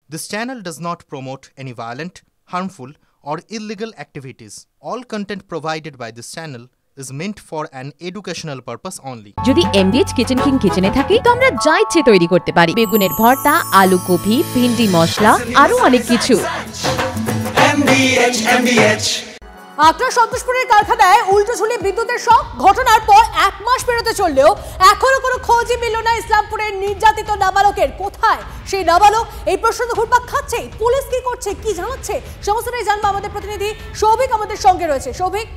This channel does not promote any violent, harmful, or illegal activities. All content provided by this channel is meant for an educational purpose only. যদি MDH kitchen king কিচেনে থাকি তো আমরা যা ইচ্ছে তৈরি করতে পারি। বেগুনের ভর্তা, আলু কপি, ভিন্ডি মশলা, আরো অনেক কিছু। MDH আগ্রা সন্তোষপুরের কারখানায় উল্টো ঝুলে বিদ্যুতের শক। ঘটনার পর 1 মাস পেরোতে চললেও এখনো কোনো খোঁজই মিলল না ইসলামপুরের নির্যাতিত নাবালকের। কোথায় সেই নাবালক? এই প্রশ্ন তো ঘুরপাক খাচ্ছে। পুলিশ কি করছে, কি জানাচ্ছে, সমস্তটাই জানবো। আমাদের প্রতিনিধি সৌভিক আমাদের সঙ্গে রয়েছে। সৌভিক,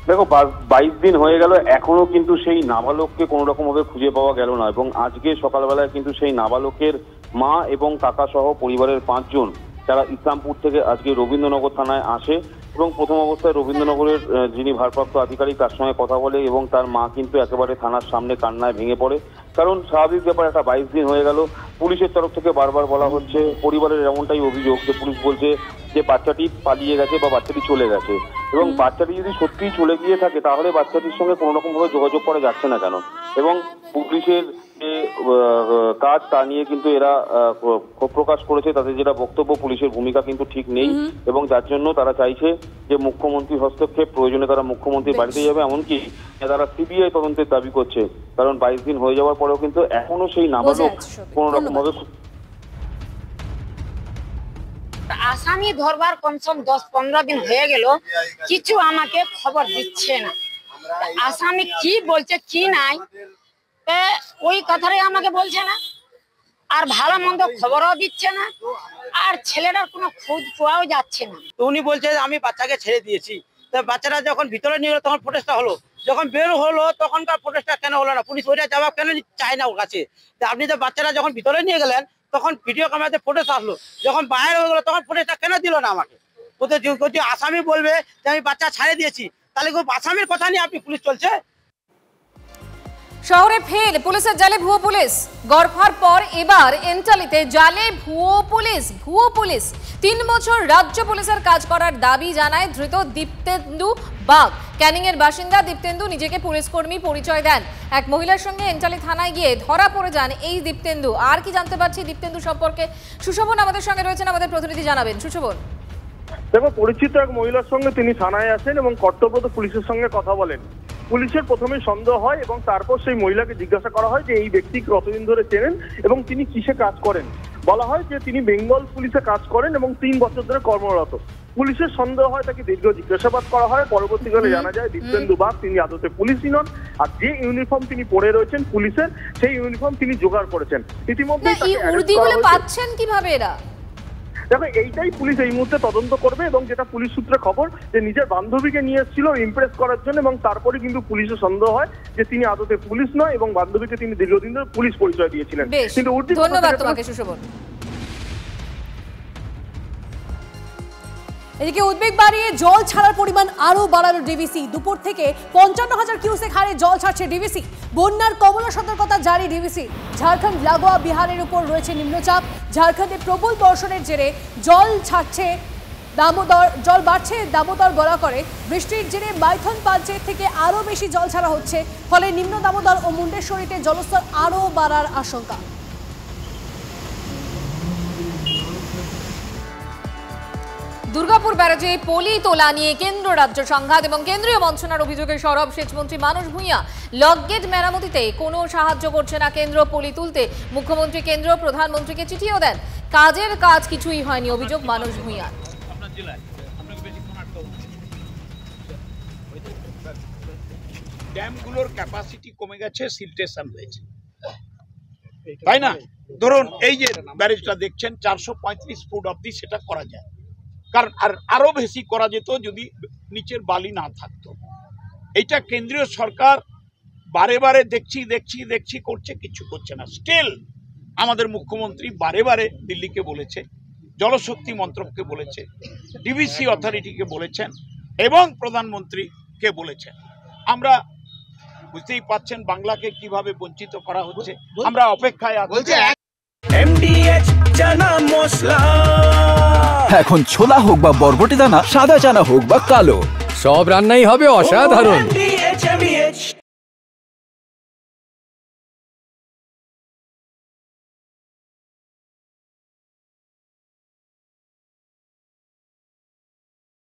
দেখো 22 দিন হয়ে গেল, এখনো কিন্তু সেই নাবালককে কোনো রকম ভাবে খুঁজে পাওয়া গেল না। এবং আজকে সকালবেলায় কিন্তু সেই নাবালকের মা এবং কাকা সহ পরিবারের 5 জন যারা ইসলামপুর থেকে আজকে রবীন্দ্রনগর থানায় আসে এবং প্রথম অবস্থায় রবীন্দ্রনগরের যিনি ভারপ্রাপ্ত আধিকারিক তার সঙ্গে কথা বলে এবং তার মা কিন্তু একেবারে থানার সামনে কান্নায় ভেঙে পড়ে। কারণ স্বাভাবিক ব্যাপার, একটা 22 দিন হয়ে গেল, পুলিশের তরফ থেকে বারবার বলা হচ্ছে, পরিবারের এমনটাই অভিযোগ যে পুলিশ বলছে যে বাচ্চাটি পালিয়ে গেছে বা বাচ্চাটি চলে গেছে। এবং বাচ্চাটি যদি সত্যিই চলে গিয়ে থাকে তাহলে বাচ্চাটির সঙ্গে কোনো রকম ভাবে যোগাযোগ করা যাচ্ছে না কেন? এবং পুলিশের যে কাজ তা নিয়ে কিন্তু এরা ক্ষোভ প্রকাশ করেছে। তাদের যেটা বক্তব্য, পুলিশের ভূমিকা কিন্তু ঠিক নেই এবং যার জন্য তারা চাইছে যে মুখ্যমন্ত্রীর হস্তক্ষেপ, প্রয়োজনে তারা মুখ্যমন্ত্রীর বাড়িতে যাবে, এমনকি তারা সিবিআই তদন্তের দাবি করছে। কারণ 22 দিন হয়ে যাওয়ার পরেও কিন্তু এখনো সেই নাবালক কোন রকম ভাবে আসামি ধরবার কমসম 10-15 দিন হয়ে গেল, কিছু আমাকে খবর দিচ্ছে না। আসামি কি বলছে কি নাই ওই কথাটাই আমাকে বলছে না, আর ভালো মন্দ খবরও দিচ্ছে না, আর ছেলেটার কোনো খোঁজ পাওয়াও যাচ্ছে না। তো উনি বলছে আমি বাচ্চাকে ছেড়ে দিয়েছি। বাচ্চারা যখন ভিতরে নিয়ে গেলো তখন প্রোটেস্টটা হলো, যখন বের হলো তখনকার প্রোটেস্টটা কেন হলো না? পুলিশ ওইটা জবাব কেন চায় না ওর কাছে? আপনি তো বাচ্চারা যখন ভিতরে নিয়ে গেলেন তখন ভিডিও ক্যামেরাতে ফুটেজ আসলো, যখন বাইরে হয়ে গেলো তখন ফুটেজটা কেন দিল না আমাকে? ওদের যদি আসামি বলবে যে আমি বাচ্চা ছাড়ে দিয়েছি, তাহলে আসামির কথা নিয়ে আপনি পুলিশ চলছে। শহরে ফের পুলিশের জালে ভুয়ো পুলিশ। গড়ফার পর এবার এন্টালিতে জালে ভুয়ো পুলিশ। 3 বছর রাজ্য পুলিশের কাজ করার দাবি জানায় ধৃত দীপ্তেন্দু বাগ। ক্যানিং এর বাসিন্দা দীপ্তেন্দু নিজেকে পুলিশ কর্মী পরিচয় দেন। এক মহিলার সঙ্গে এন্টালি থানায় গিয়ে ধরা পড়ে যান এই দীপ্তেন্দু। আর কি জানতে পারছি দীপ্তেন্দু সম্পর্কে? সুশোভন আমাদের সঙ্গে রয়েছেন, আমাদের প্রতিনিধি জানাবেন। সুশোভন, দেখো, পরিচিত এক মহিলার সঙ্গে তিনি থানায় আসেন এবং কর্তব্যরত পুলিশের সঙ্গে কথা বলেন। পুলিশের প্রথমে সন্দেহ হয় এবং তারপর সেই মহিলাকে জিজ্ঞাসা করা হয় যে এই ব্যক্তি কতদিন ধরে চেনেন এবং তিনি কিসে কাজ করেন। বলা হয় যে তিনি বেঙ্গল পুলিশে কাজ করেন এবং 3 বছর ধরে কর্মরত। পুলিশের সন্দেহ হয়, তাকে দীর্ঘ জিজ্ঞাসাবাদ করা হয়। পরবর্তীকালে জানা যায় দীপ্তেন্দু বাগ তিনি আদতে পুলিশই নন, আর যে ইউনিফর্ম তিনি পরে রয়েছেন পুলিশের, সেই ইউনিফর্ম তিনি জোগাড় করেছেন। ইতিমধ্যে পাচ্ছেন কিভাবে এরা? দেখো, এইটাই পুলিশ এই মুহূর্তে তদন্ত করবে এবং যেটা পুলিশ সূত্রে খবর যে নিজের বান্ধবীকে নিয়ে এসেছিল ইমপ্রেস করার জন্য এবং তারপরে কিন্তু পুলিশের সন্দেহ হয় যে তিনি আদতে পুলিশ নয় এবং বান্ধবীকে তিনি দীর্ঘদিন ধরে পুলিশ পরিচয় দিয়েছিলেন। কিন্তু ধন্যবাদ তোমাকে সুশোভন। এদিকে উদ্বেগ বাড়িয়ে জল ছাড়ার পরিমাণ আরো বাড়ালো ডিভিসি। দুপুর থেকে 55,000 কিউসেক হারে জল ছাড়ছে ডিভিসি। বন্যার কমলা সতর্কতা জারি ডিভিসি। ঝাড়খণ্ড লাগোয়া বিহারের উপর রয়েছে নিম্নচাপ। ঝাড়খণ্ডে প্রবল বর্ষণের জেরে জল বাড়ছে দামোদর বলা করে। বৃষ্টির জেরে মাইথন পাঞ্চেত থেকে আরো বেশি জল ছাড়া হচ্ছে, ফলে নিম্ন দামোদর ও মুন্ডেশ্বরীতে জলস্তর আরো বাড়ার আশঙ্কা। দুর্গাপুর ব্যারাজে পলি তোলা নিয়ে কেন্দ্র রাজ্য সংঘাত এবং কেন্দ্রীয় বঞ্চনার অভিযোগে সরব সেচমন্ত্রী মানস ভূঁইয়া। লকগেট মেরামতিতে কোনো সাহায্য করছে না কেন্দ্র। পলি তুলতে মুখ্যমন্ত্রী কেন্দ্র প্রধানমন্ত্রীকে চিঠিও দেন, কাজের কাজ কিছুই হয়নি, অভিযোগ মানস ভূঁইয়ার। ড্যামগুলোর ক্যাপাসিটি কমে গেছে, সিলটেশন হয়েছে, তাই না? ধরুন এই যে ব্যারেজটা দেখছেন 435 ফুট অব্দি সেটা করা যায়, কারণ আরো বেশি করা যেত যদি নিচের বালি না থাকতো। এইটা কেন্দ্রীয় সরকার বারে বারে দেখছি করছে, কিছু করছে না। স্টিল আমাদের মুখ্যমন্ত্রী বারে বারে দিল্লিকে বলেছে, জলশক্তি মন্ত্রককে বলেছে, ডিভিসি অথরিটিকে বলেছেন এবং প্রধানমন্ত্রীকে বলেছেন। আমরা বুঝতেই পাচ্ছেন বাংলাকে কিভাবে বঞ্চিত করা হচ্ছে। আমরা অপেক্ষায় আছি। MDH চানা মশলা, এখন ছোলা হোক বা বরবটি দানা, সাদা চানা হোক বা কালো, সব রান্নাই হবে অসাধারণ।